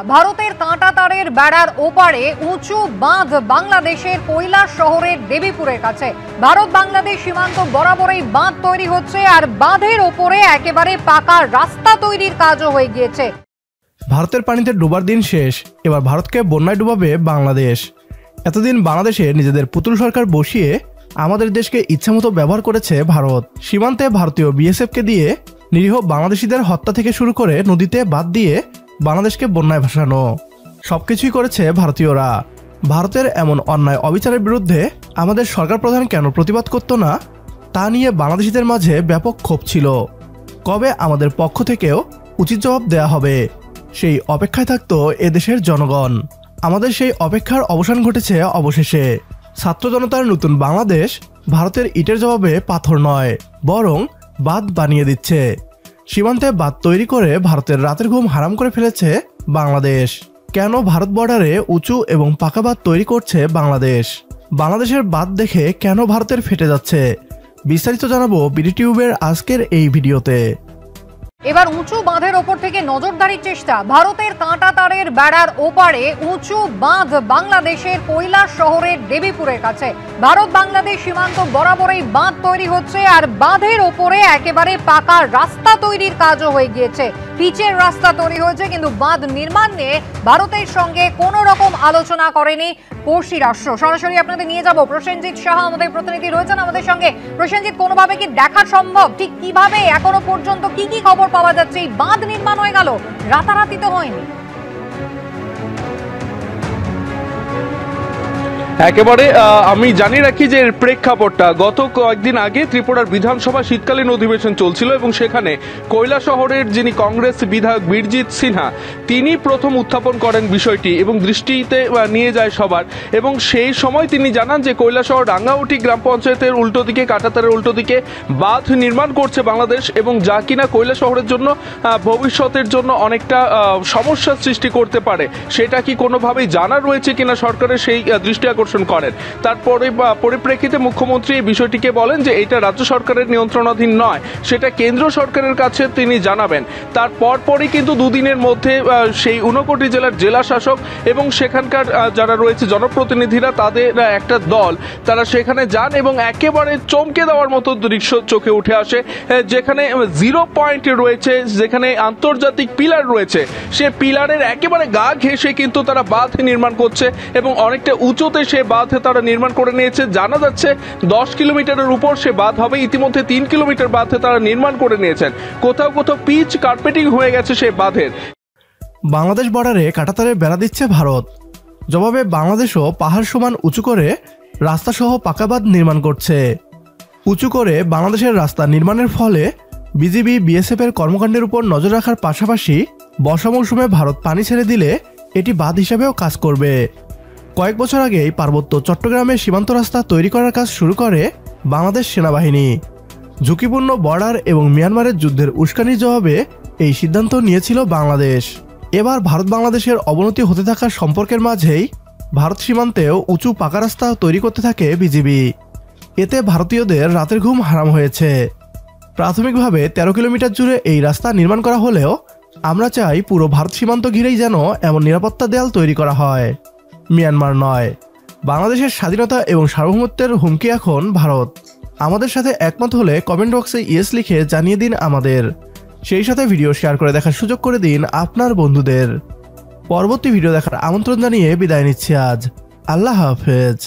ভারতের কাঁটাতারের বেড়ার ওপারে উঁচু বাঁধ বাংলাদেশের কৈলাস শহরের দেবীপুরের কাছে। ভারত বাংলাদেশ সীমান্ত বরাবরই বাঁধ তৈরি হচ্ছে, আর বাঁধের ওপরে একেবারে পাকা রাস্তা তৈরির কাজও হয়ে গিয়েছে। ভারতের পানিতে ডোবার দিন শেষ, এবার ভারতকে বন্যায় ডুবাবে বাংলাদেশ। এতদিন বাংলাদেশে নিজেদের পুতুল সরকার বসিয়ে আমাদের দেশকে ইচ্ছামতো ব্যবহার করেছে ভারত। সীমান্তে ভারতীয় বিএসএফকে দিয়ে নিরীহ বাংলাদেশিদের হত্যা থেকে শুরু করে নদীতে বাঁধ দিয়ে বাংলাদেশকে বন্যায় ভাসানো সবকিছুই করেছে ভারতীয়রা। ভারতের এমন অন্যায় অবিচারের বিরুদ্ধে আমাদের সরকার প্রধান কেন প্রতিবাদ করত না, তা নিয়ে বাংলাদেশিদের মাঝে ব্যাপক ক্ষোভ ছিল। কবে আমাদের পক্ষ থেকেও উচিত জবাব দেয়া হবে, সেই অপেক্ষায় থাকতো এদেশের জনগণ। আমাদের সেই অপেক্ষার অবসান ঘটেছে অবশেষে। ছাত্র জনতার নতুন বাংলাদেশ ভারতের ইটের জবাবে পাথর নয়, বরং বাঁধ বানিয়ে দিচ্ছে। সীমান্তে বাঁধ তৈরি করে ভারতের রাতের ঘুম হারাম করে ফেলেছে বাংলাদেশ। কেন ভারত বর্ডারে উঁচু এবং পাকা বাঁধ তৈরি করছে বাংলাদেশ? বাংলাদেশের বাঁধ দেখে কেন ভারতের ফেটে যাচ্ছে? বিস্তারিত জানাবো বিডিটিউবের আজকের এই ভিডিওতে। এবার উঁচু বাঁধের ওপর থেকে নজরদারির চেষ্টা। ভারতের কাঁটাতারের বেড়ার ওপারে উঁচু বাঁধ বাংলাদেশের কৈলাস শহরের দেবীপুরের কাছে। ভারত বাংলাদেশ সীমান্ত বরাবরই বাঁধ তৈরি হচ্ছে, আর বাঁধের ওপরে একেবারে পাকা রাস্তা তৈরির কাজও হয়ে গিয়েছে। পিচের রাস্তা তৈরি হয়েছে, কিন্তু বাঁধ নির্মাণ নিয়ে ভারতের সঙ্গে কোনো রকম আলোচনা করেনি পড়শি রাষ্ট্র। সরাসরি আপনাদের নিয়ে যাব, প্রসেনজিৎ সাহা আমাদের প্রতিনিধি রয়েছেন আমাদের সঙ্গে। প্রসেনজিৎ, কোনোভাবে কি দেখা সম্ভব ঠিক কিভাবে এখনো পর্যন্ত কি কি খবর পাওয়া যাচ্ছে? এই বাঁধ নির্মাণ হয়ে গেল, রাতারাতি তো হয়নি। একেবারে আমি জানি রাখি যে প্রেক্ষাপটটা গত কয়েকদিন আগে ত্রিপুরার বিধানসভা শীতকালীন অধিবেশন চলছিল, এবং সেখানে কৈলাস শহরের যিনি কংগ্রেস বিধায়ক বীরজিৎ সিনহা, তিনি প্রথম উত্থাপন করেন বিষয়টি এবং দৃষ্টিতে নিয়ে যায় সবার। এবং সেই সময় তিনি জানান যে কৈলাস শহর রাঙ্গাউটি গ্রাম পঞ্চায়েতের উল্টো দিকে, কাঁটাতারের উল্টো দিকে বাঁধ নির্মাণ করছে বাংলাদেশ, এবং যা কিনা কৈলাস শহরের জন্য ভবিষ্যতের জন্য অনেকটা সমস্যার সৃষ্টি করতে পারে। সেটা কি কোনোভাবেই জানা রয়েছে কিনা সরকারের, সেই দৃষ্টি করেন। তারপরে পরিপ্রেক্ষিতে মুখ্যমন্ত্রী এই বিষয়টিকে বলেন যে এটা রাজ্য সরকারের নিয়ন্ত্রণাধীন নয়, সেটা কেন্দ্র সরকারের কাছে তিনি জানাবেন। তারপরই কিন্তু দুদিনের মধ্যে সেই ঊনকোটি জেলার জেলা শাসক এবং সেখানকার যারা রয়েছে জনপ্রতিনিধিরা, তাদের একটা দল, তারা সেখানে যান এবং একেবারে চমকে দেওয়ার মতো দৃশ্য চোখে উঠে আসে। যেখানে জিরো পয়েন্ট রয়েছে, যেখানে আন্তর্জাতিক পিলার রয়েছে, সে পিলারের একেবারে গা ঘেঁষে কিন্তু তারা বাঁধ নির্মাণ করছে, এবং অনেকটা উঁচুতে সে বাঁধ তারা নির্মাণ করে নিয়েছে। জানা যাচ্ছে 10 কিলোমিটারের উপর সে বাঁধ হবে। ইতিমধ্যে 3 কিলোমিটার বাঁধ তারা নির্মাণ করে নিয়েছেন। কোথাও কোথাও পিচ কার্পেটিং হয়ে গেছে সেই বাঁধের। বাংলাদেশ বর্ডারে কাঁটাতারের বেড়া দিচ্ছে ভারত। জবাবে বাংলাদেশও পাহাড় সমান উঁচু করে রাস্তা সহ পাকা বাঁধ নির্মাণ করছে। উঁচু করে বাংলাদেশের রাস্তা নির্মাণের ফলে বিজিবি বিএসএফ এর কর্মকাণ্ডের উপর নজর রাখার পাশাপাশি বর্ষা মৌসুমে ভারত পানি ছেড়ে দিলে এটি বাঁধ হিসাবেও কাজ করবে। কয়েক বছর আগেই পার্বত্য চট্টগ্রামে সীমান্ত রাস্তা তৈরি করার কাজ শুরু করে বাংলাদেশ সেনাবাহিনী। ঝুঁকিপূর্ণ বর্ডার এবং মিয়ানমারের যুদ্ধের উস্কানির জবাবে এই সিদ্ধান্ত নিয়েছিল বাংলাদেশ। এবার ভারত বাংলাদেশের অবনতি হতে থাকা সম্পর্কের মাঝেই ভারত সীমান্তেও উঁচু পাকা রাস্তা তৈরি করতে থাকে বিজিবি। এতে ভারতীয়দের রাতের ঘুম হারাম হয়েছে। প্রাথমিকভাবে 13 কিলোমিটার জুড়ে এই রাস্তা নির্মাণ করা হলেও আমরা চাই পুরো ভারত সীমান্ত ঘিরেই যেন এমন নিরাপত্তা দেয়াল তৈরি করা হয়। মিয়ানমার নয়, বাংলাদেশের স্বাধীনতা এবং সার্বভৌমত্বের হুমকি এখন ভারত। আমাদের সাথে একমত হলে কমেন্ট বক্সে ইয়েস লিখে জানিয়ে দিন আমাদের। সেই সাথে ভিডিও শেয়ার করে দেখার সুযোগ করে দিন আপনার বন্ধুদের। পরবর্তী ভিডিও দেখার আমন্ত্রণ জানিয়ে বিদায় নিচ্ছি আজ। আল্লাহ হাফেজ।